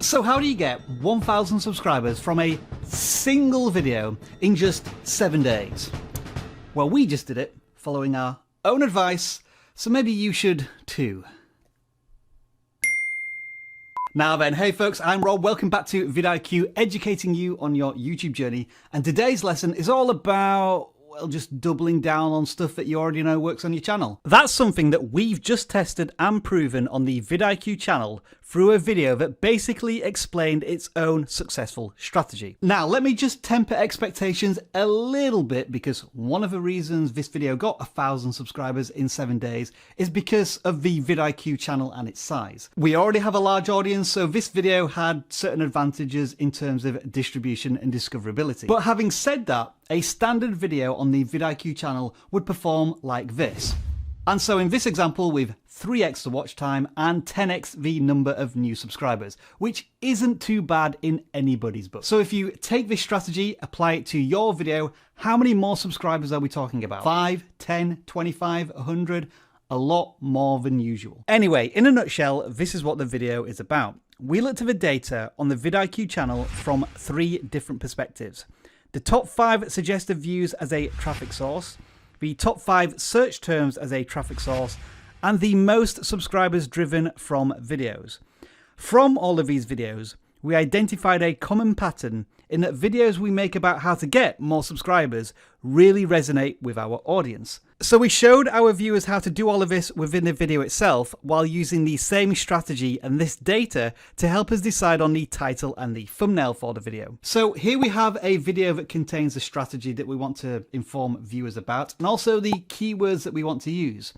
So how do you get 1,000 subscribers from a single video in just 7 days? Well, we just did it following our own advice, so maybe you should too. Now then, hey folks, I'm Rob, welcome back to vidIQ, educating you on your YouTube journey, and today's lesson is all about, well, just doubling down on stuff that you already know works on your channel. That's something that we've just tested and proven on the vidIQ channel through a video that basically explained its own successful strategy. Now, let me just temper expectations a little bit, because one of the reasons this video got 1,000 subscribers in 7 days is because of the vidIQ channel and its size. We already have a large audience, so this video had certain advantages in terms of distribution and discoverability. But having said that, a standard video on the vidIQ channel would perform like this. And so in this example, with 3x the watch time and 10x the number of new subscribers, which isn't too bad in anybody's book. So if you take this strategy, apply it to your video, how many more subscribers are we talking about? 5, 10, 25, 100? A lot more than usual. Anyway, in a nutshell, this is what the video is about. We looked at the data on the vidIQ channel from 3 different perspectives. The top 5 suggested views as a traffic source, the top 5 search terms as a traffic source, and the most subscribers driven from videos. From all of these videos, we identified a common pattern in that videos we make about how to get more subscribers really resonate with our audience. So we showed our viewers how to do all of this within the video itself while using the same strategy and this data to help us decide on the title and the thumbnail for the video. So here we have a video that contains the strategy that we want to inform viewers about and also the keywords that we want to use.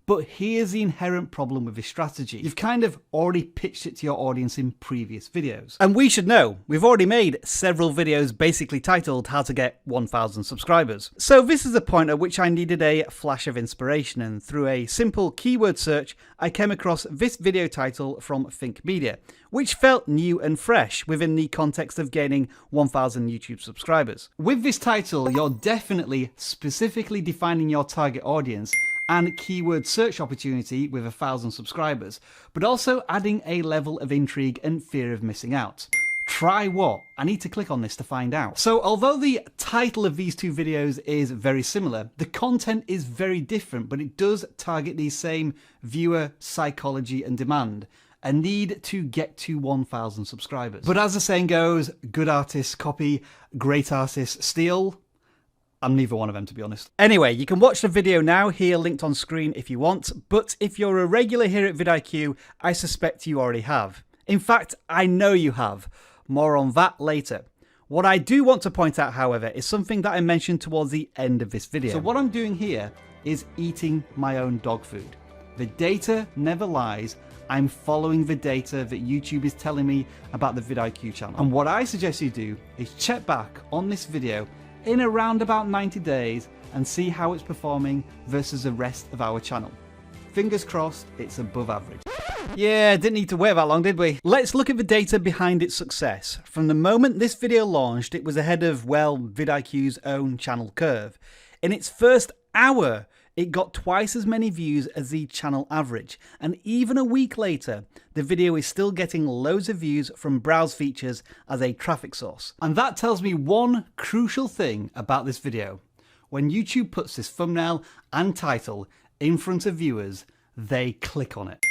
But here's the inherent problem with this strategy. You've kind of already pitched it to your audience in previous videos. And we should know, we've already made several videos basically titled How to Get 1,000 Subscribers. So this is the point at which I needed a flash of inspiration, and through a simple keyword search, I came across this video title from Think Media, which felt new and fresh within the context of gaining 1,000 YouTube subscribers. With this title, you're definitely specifically defining your target audience and keyword search opportunity with 1,000 subscribers, but also adding a level of intrigue and fear of missing out. Try what? I need to click on this to find out. So although the title of these 2 videos is very similar, the content is very different, but it does target the same viewer psychology and demand. A need to get to 1,000 subscribers. But as the saying goes, good artists copy, great artists steal. I'm neither one of them, to be honest. Anyway, you can watch the video now here linked on screen if you want, but if you're a regular here at vidIQ, I suspect you already have. In fact, I know you have. More on that later. What I do want to point out, however, is something that I mentioned towards the end of this video. So what I'm doing here is eating my own dog food. The data never lies. I'm following the data that YouTube is telling me about the vidIQ channel. And what I suggest you do is check back on this video in around about 90 days and see how it's performing versus the rest of our channel. Fingers crossed it's above average. Yeah, didn't need to wait that long, did we? Let's look at the data behind its success. From the moment this video launched, it was ahead of, well, vidIQ's own channel curve. In its first hour, it got twice as many views as the channel average, and even a week later, the video is still getting loads of views from browse features as a traffic source. And that tells me one crucial thing about this video. When YouTube puts this thumbnail and title in front of viewers, they click on it.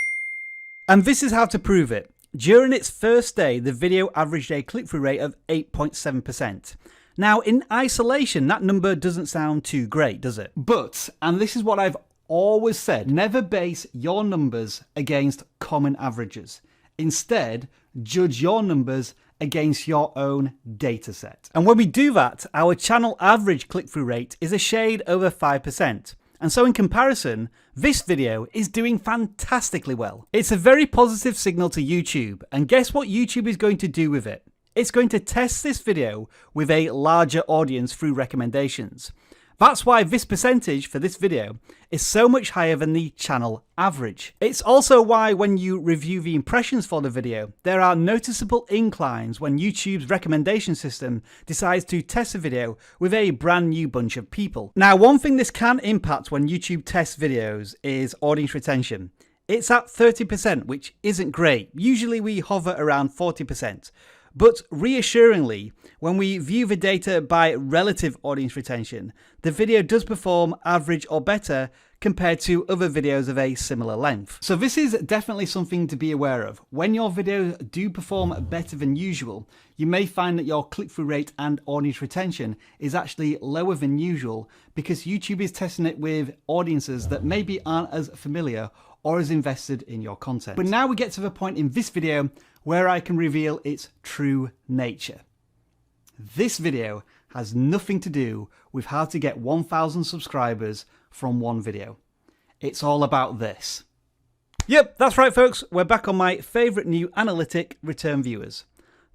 And this is how to prove it. During its first day, the video averaged a click-through rate of 8.7%. Now, in isolation, that number doesn't sound too great, does it? But, and this is what I've always said, never base your numbers against common averages. Instead, judge your numbers against your own data set. And when we do that, our channel average click-through rate is a shade over 5%. And so in comparison, this video is doing fantastically well. It's a very positive signal to YouTube, and guess what YouTube is going to do with it? It's going to test this video with a larger audience through recommendations. That's why this percentage for this video is so much higher than the channel average. It's also why when you review the impressions for the video, there are noticeable inclines when YouTube's recommendation system decides to test a video with a brand new bunch of people. Now, one thing this can impact when YouTube tests videos is audience retention. It's at 30%, which isn't great. Usually we hover around 40%. But reassuringly, when we view the data by relative audience retention, the video does perform average or better compared to other videos of a similar length. So this is definitely something to be aware of. When your videos do perform better than usual, you may find that your click-through rate and audience retention is actually lower than usual because YouTube is testing it with audiences that maybe aren't as familiar or as invested in your content. But now we get to the point in this video where I can reveal its true nature. This video has nothing to do with how to get 1,000 subscribers from one video. It's all about this. Yep, that's right folks, we're back on my favourite new analytic, return viewers.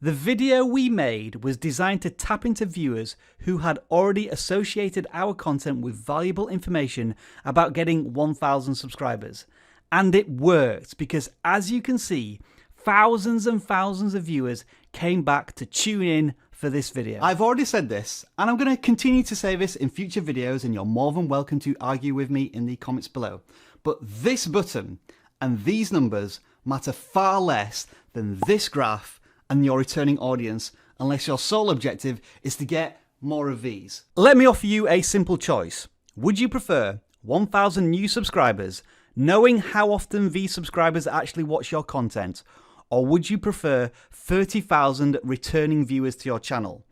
The video we made was designed to tap into viewers who had already associated our content with valuable information about getting 1,000 subscribers. And it worked because, as you can see, thousands and thousands of viewers came back to tune in for this video. I've already said this, and I'm going to continue to say this in future videos, and you're more than welcome to argue with me in the comments below. But this button and these numbers matter far less than this graph and your returning audience, unless your sole objective is to get more of these. Let me offer you a simple choice. Would you prefer 1,000 new subscribers, knowing how often these subscribers actually watch your content, or would you prefer 30,000 returning viewers to your channel?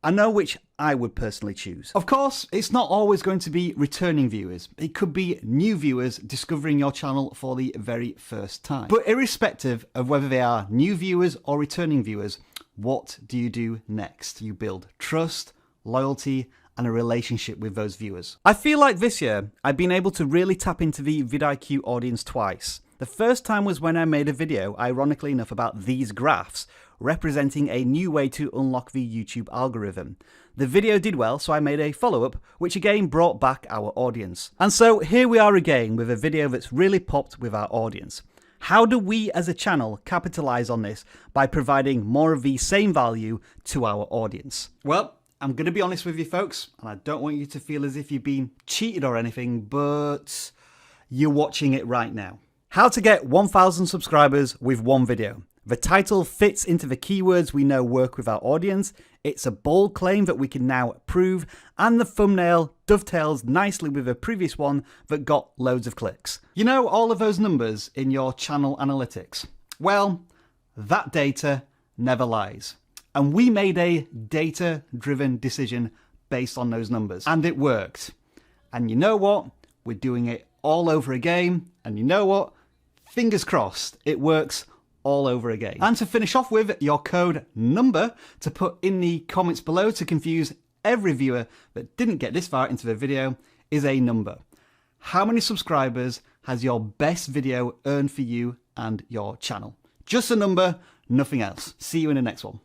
I know which I would personally choose. Of course, it's not always going to be returning viewers. It could be new viewers discovering your channel for the very first time. But irrespective of whether they are new viewers or returning viewers, what do you do next? You build trust, loyalty, and a relationship with those viewers. I feel like this year, I've been able to really tap into the vidIQ audience twice. The first time was when I made a video, ironically enough, about these graphs, representing a new way to unlock the YouTube algorithm. The video did well, so I made a follow-up, which again brought back our audience. And so here we are again with a video that's really popped with our audience. How do we as a channel capitalize on this by providing more of the same value to our audience? Well, I'm going to be honest with you folks, and I don't want you to feel as if you've been cheated or anything, but you're watching it right now. How to get 1,000 subscribers with one video. The title fits into the keywords we know work with our audience. It's a bold claim that we can now prove, and the thumbnail dovetails nicely with a previous one that got loads of clicks. You know all of those numbers in your channel analytics? Well, that data never lies. And we made a data-driven decision based on those numbers. And it worked. And you know what? We're doing it all over again. And you know what? Fingers crossed, it works all over again. And to finish off with, your code number to put in the comments below to confuse every viewer that didn't get this far into the video is a number. How many subscribers has your best video earned for you and your channel? Just a number, nothing else. See you in the next one.